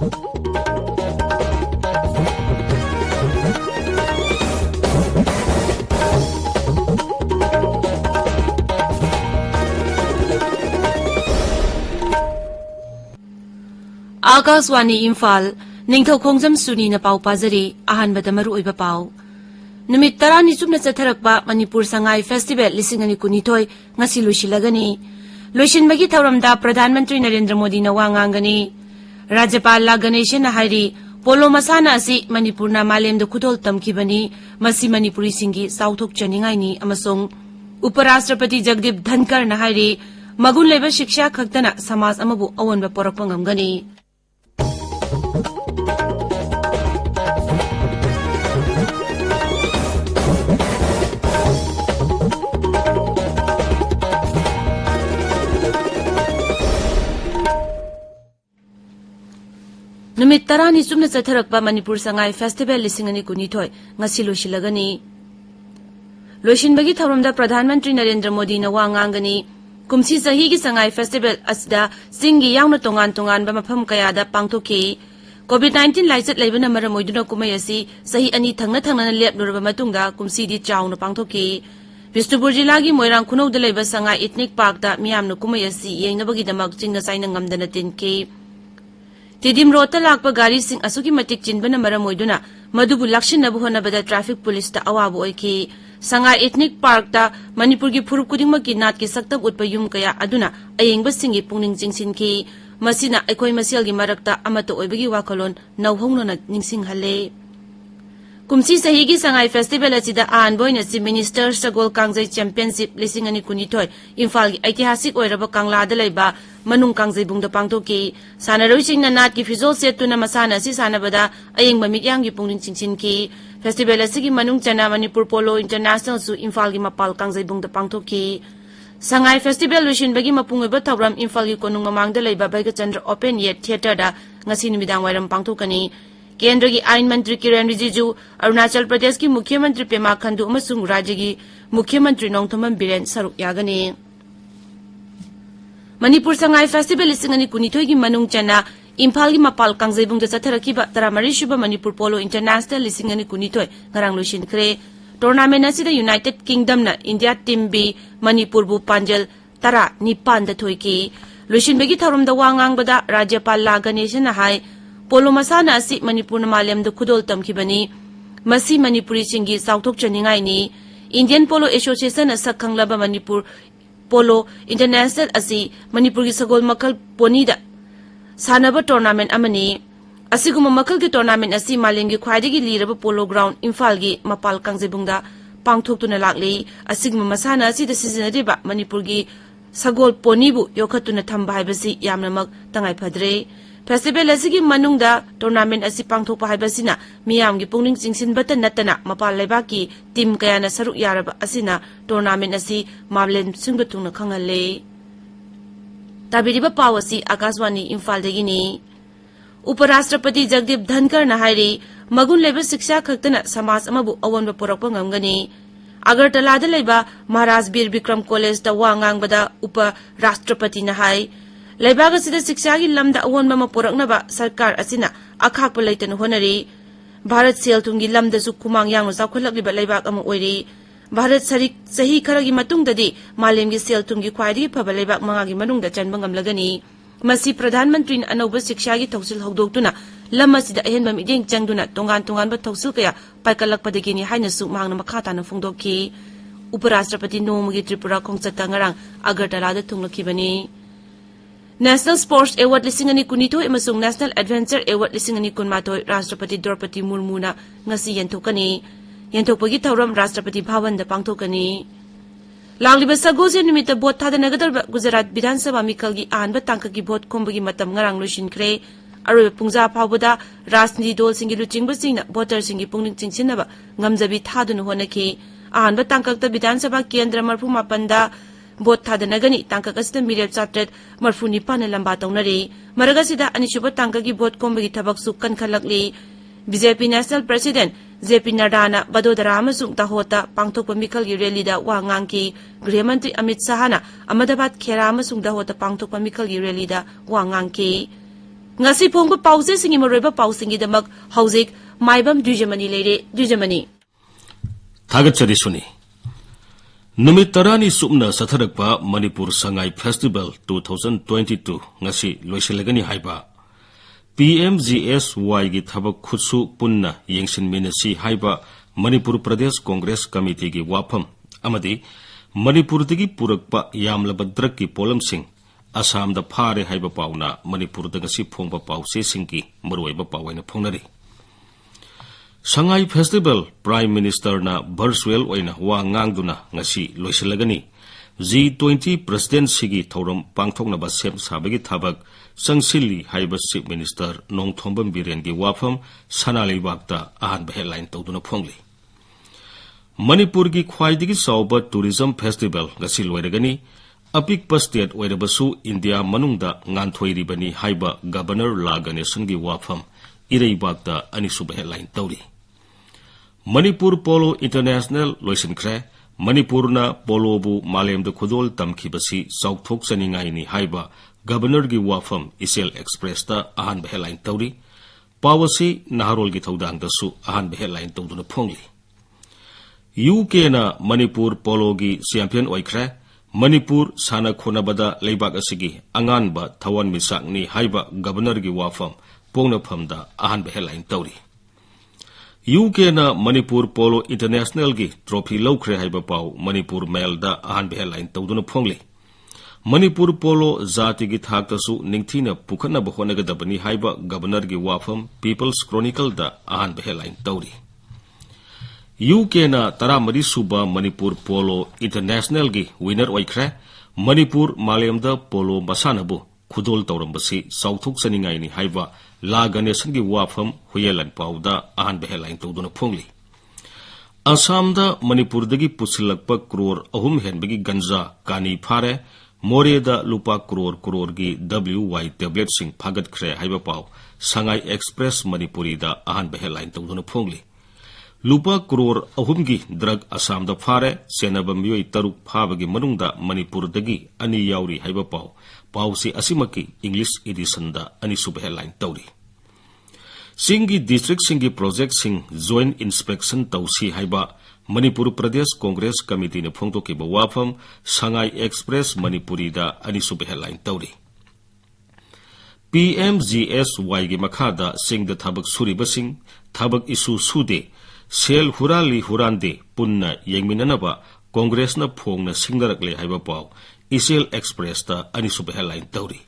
Akaswani Imphal, Ningthoukhongja Suni na pau pazari, ahanbada maruoiba pau. Numit 10 chupna chatharakpa Manipur Sangai Festival 2022 ngasi lusilagani. Luisinbagi thauramda Pradhan Mantri Narendra Modi na wa ngangani. Rajapal la Ganesha na hairi polo masana asi Manipur na malemda khudol tamkibani masi Manipuri singi sauthok chaningai ni amasong Uparashtrapati Jagdip Dhankar na hairi magun leba shiksha khaktana samaj amabu awanba porakpa ngamgani. Numit 10 chupna chatharakpa Manipur Sangai Festival 2022 ngasi lusilagani. Luisinbagi thauramda Pradhan Mantri Narendra Modi na wa ngangani. Kumsi sahi gi Sangai Festival asda singi yauna tongan ba mafam kayada pangthoki. COVID-19 laichat leibana maram oiduna kumai asi sahi ani thangna na lepnuraba matungda kumsi di chauna pangthoki. Bishnupur jila gi Moirang khunauda leiba Sangai Ethnic Park da miyamna kumai asi yengnabagi damak chingna saina ngamdana tinki. Tidim rota lakpa gari sing asuki matik chinbana maram oiduna madubu lakshinnabu honabada traffic police ta awabu oiki. Sangai Ethnic Park ta Manipur gi phurup kudingmaki nat ki saktam utpa yum kaya aduna ayengba singi pungning jingsinki. Masina aikoi masial gi marakta amato oibagi wakolon nauhongnona ningsinghale. Kumsi sahigi Sangai Festival asida aanboina si Minister Sagol Kangjai Championship 2022 Imphal gi ऐतिहासिक ओइरबा कांगलादा लैबा manung kangjai bungda pangthoki sanaroi na nat ki fizol setuna masana si sanabada ayengba mikyang gi pungning chingsinki. Festival asigi manung chana Manipur Polo International su Imphal gi mapal kangjai bungda pangthoki. Sangai Festival luisinbagi mapungoiba thauram Imphal gi konung mamangda laiba Baiga Chandra Open Air Theatre da ngasi numidang wairam pangthokani. केंद्र की आइन मंत्री किरण रिजिजू अरुणाचल प्रदेश की मुख्यमंत्री पेमा खंडू अमसुंग राज्य की मुख्यमंत्री नोंगथोमन villain सरुक यागनी. मणिपुर संगाई फेस्टिवल 2022 की मनुंग चना इम्फाल की मपाल कांगजेबुंग दा चथरकीबा 13 Manipur polo international 2022 ngarang luisinkhre. Tournament असिदा यूनाइटेड किंगडम ना इंडिया टीम बी मणिपुर बु पांजल 19 दा थोइकी. लुइसिनबगी थौरमदा वांगांगबदा राज्यपाल ला गणेश ना हाई पोलो मसाना असि मणिपुर मालेमद खुदोल तमखिबनी मसी मणिपुरी सिंगी साउथोक चनिंगाइनी. इंडियन पोलो एसोसिएशन असखंगलबा मणिपुर पोलो इंटरनेशनल असि मणिपुर की सगोल मखल पोनीदा सानबा टूर्नामेंट अमनी. असिगुम मखल की टूर्नामेंट असि मालेम की ख्वाइदगी लीरबा पोलो ग्राउंड इम्फाल की मपाल कांगजेबुंगदा पांगथोक्तुना लागली. असिगुम मसाना असिदा सिजनरिबा मणिपुर की सगोल पोनीबु योखतुना थंबा हाइबसी यामनमक तंगाई फद्रे. फेस्टिवल असि मनुंगदा टूर्नामेंट असि पांगथोकपा हाइबसिना मियामगी पुंगनिंग चिंगसिनबत नतना मपाल लेबाकी टीम कयाना सरुक यारबा असिना टूर्नामेंट असि मामलेम सिंगथुंगना खंगले. ताबिरिबा पाव असि आकाशवाणी इम्फाल देगिनी. उपराष्ट्रपति जगदीप धनकर ना हाइरी मगुन लेबा शिक्षा खक्तना समाज अमबु अवनबा पोरकपा ngamgani. अगरतलादा लेबा महाराज बीर विक्रम कॉलेज दा वांगांगबदा उपराष्ट्रपति ना हाई लेबाग असिदा शिक्षा की लमदा अवोनबा मपोरकनबा सरकार असिना अखाकपा लैतन होनरी. भारत सेल थुंगी लमदसु खुमांग यांगनो चाखुलकलिबा लेबाग अमा ओइरी. भारत सही खरगी मतुंगददी मालेमगी सेल थुंगी ख्वाइदगी फबा लेबाग मंगागी मनुंगदा चनबा ngamlagani. मसी प्रधानमंत्री अनौबा शिक्षा की थौसिल हौदोक्तुना लम असिदा अहेनबा मिदेंग चंगदुना तोंगान थौसिल कया पाइकलकपदगिनी हाइनसु मांगना मखाताना फोंदोकी. उपराष्ट्रपति नोमगी त्रिपुरा खोंगचता ngarang अगरतलादा थुंगलखिबनी. नेशनल स्पोर्ट्स अवार्ड 2022 एमसुंग नेशनल एडवेंचर अवार्ड 2022 राष्ट्रपति Draupadi मुर्मुना ngasi yenthokani. Yenthokpagi thauram Rashtrapati Bhavan दा पांगथोकनी. लागलिबा सगोजे निमित्त भोट थादनगदरबा गुजरात विधान सभा मिखलगी आनबा तांकगी भोट खोंबगी मतम ngarang लोइसिनख्रे. अरोय पुंजा फावबदा राजनीति दल सिंगी लुचिंगबसिंगना voter सिंगी पुंगनिंग चिंगसिनबा ngamjabi thaduna honaki. आनबा तांककता Vidhan Sabha केंद्र मरफु मापनदा भोट थादनगनी तांकक असिदा मिरेप चात्रेट मरफु निपान लंबा तौनरी. मरगसिदा अनिसुबा तांकगी भोट खोंबगी थबकसु कनखलकली. बीजेपी नेशनल प्रेसिडेंट जेपी नड्डाना बडोदरा अमसुंग दाहोता पांगथोकपा मिखलगी रैलीदा वा nganki. गृहमंत्री अमित शाहना अहमदाबाद खेरा अमसुंग दाहोता पांगथोकपा मिखलगी रैलीदा वा nganki. ngasi phongba pause singi maroiba pausingi damak hauzik Maibam Dwijamani leire Dwijamani Thagachari Suni Numit tarani sumna satharakpa Manipur Sangai Festival 2022 ngasi loisilagani haiba PMGSY gi thabak khutsu punna yengsin minasi haiba Manipur Pradesh Congress Committee gi wafam amadi Manipur dagi purakpa yamlaba drug ki polam sing Assam da phare haiba pauna Manipur da ngasi phongba pause singki maroiba pawaina phongnari Sangai Festival Prime Minister na virtual oina wa ngangduna ngasi loisilagani G20 Presidency gi thoram pangthokna ba sem sabagi thabak sangsilli haiba Chief Minister Ningthoukhongja Suni gi wafam sanalibakta ahan headline tawduna phongli Manipur gi khwaidigi sauba tourism festival ngasi loiragani apikpa state oirabasu India manungda nganthoiribani haiba Governor Laganesan gi wafam ireibakta anisuba headline tawri Manipur Polo International loisinkhre Manipur na polo bu malem da khudol tamkhibasi sauthok saningai ni haiba Governor gi wafam Isel Express ta ahan headline tawri pawasi naharol gi thodang da su ahan headline tawduna phongli UK na Manipur polo gi champion oikhre Manipur sana khonabada leibak asigi angan ba thawan misak ni haiba Governor gi wafam pongna phamda ahan headline tawri UK na Manipur Polo International gi trophy laukhre haiba pau Manipur Mail da ahan headline tawduna phongli Manipur Polo zati gi thakta su ningthina pukhana ba honagadabani haiba Governor gi wafam People's Chronicle da ahan headline tawri UK na taramari suba Manipur Polo International gi winner oikhre Manipur malemda polo masanabu khudol tawrambasi sauthok saningai ni haiba Laganesan gi wafam huyelan pauda ahan headline tawduna phongli Assam da Manipur dagi pusilakpa crore ahum henbagi ganja kani phare more da lupa crore gi WY tablet sing phagat khre haiba pau Sangai Express Manipuri da ahan headline tawduna phongli Lupa crore ahum gi drug Assam da phare senabam yoi taruk phabagi manungda Manipur dagi ani yauri haiba pau pausi asimaki English edition da ani sub headline tawri Singi district singi project sing joint inspection tausi haiba Manipur Pradesh Congress Committee ne phongto ke wafam Sangai Express Manipuri da ani sub headline tawri PMGSY gi makhada sing da thabak suriba sing thabak isu sude sel hurali hurande punna yengminanaba Congress na phongna singdarakle haiba pau Isel Express da ani sub headline tawri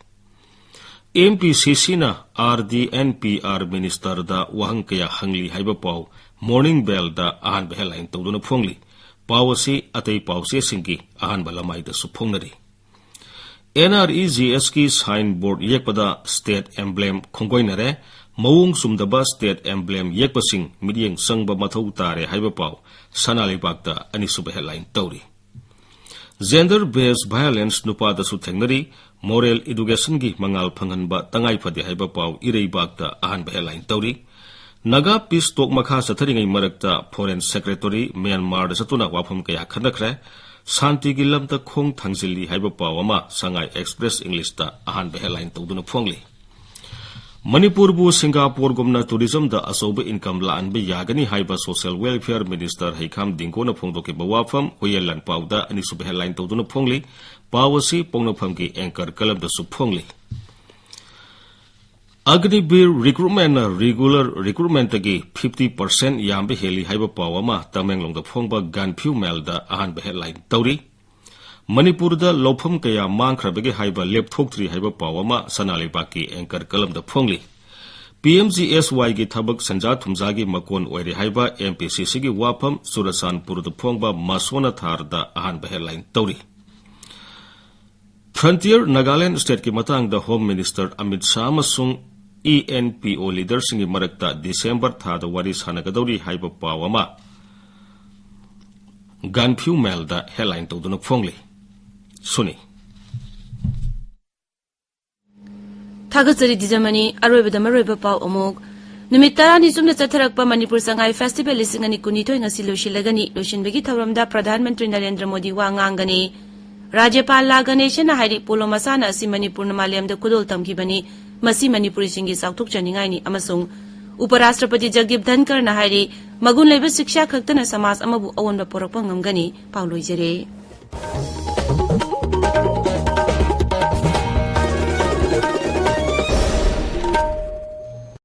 MPCC na RDNPR Minister da wahang kaya hangli haiba pau Morning Bell da ahan headline tawduna phongli pawasi atay pawse singki ahan balamai da su phongnari NREGS ki signboard yekpada state emblem khonggoinare mawung sumdaba state emblem yekpasing midyeng sangba mathau tare haiba pau sanalibakta ani sub headline tawri Gender based violence nupa da su thengnari moral education gi mangal phanganba tangai phade haiba pau ireibakta ahan headline tawri Naga Peace Talk makha satharingai marakta Foreign Secretary Myanmar da satuna wafam kaya khanakre Santi gi lamta khong thangsilli haiba pau ama Sangai Express English da ahan headline tawduna phongli Manipur bu Singapore gomna tourism da asoba income la anbe yagani haiba Social Welfare Minister Haikam Dingko na phongdo ke bawafam hoyelan pauda ani sub headline tawduna phongli pawasi pongna phamki anchor kalam da su phongli Agniveer recruitment na regular recruitment gi 50% yambe heli haiba pawama Tamenglong da phongba Ganphu Mail da ahan headline tawri Manipur da lofam kaya mangkhrabagi haiba lepthokthri haiba pawama sanalibaki anchor kalam da phongli PMGSY gi thabak sanja thumja gi makon oire haiba MPCC gi wafam Surasanpur da phongba Masona Thar da ahan headline tawri Frontier Nagaland State ki matang da Home Minister Amit Shah amasung ENPO leader singi marakta December tha da wari sanagadori haiba pawama Ganphu Mail da headline tawduna phongli Suni Thagachari Dwijamani aroibada maroiba pau amuk numit tarani sumna chatharakpa Manipur Sangai Festival lisingani kunithoi ngasi loshilagani loshinbegi thawramda Pradhan Mantri Narendra Modi wa ngangani Rajyapal Laganesan hairi polo masana asi Manipur na malemda kudol tamkibani मसी मणिपुरी सिंगी चाउथोकचनिंगाइनी अमसुंग उपराष्ट्रपति जगदीप धनखरना हाइरी मगुन लेबा शिक्षा खक्तना समाज अमबु अवोनबा पोरकपा ngamgani पाउलोइजरे।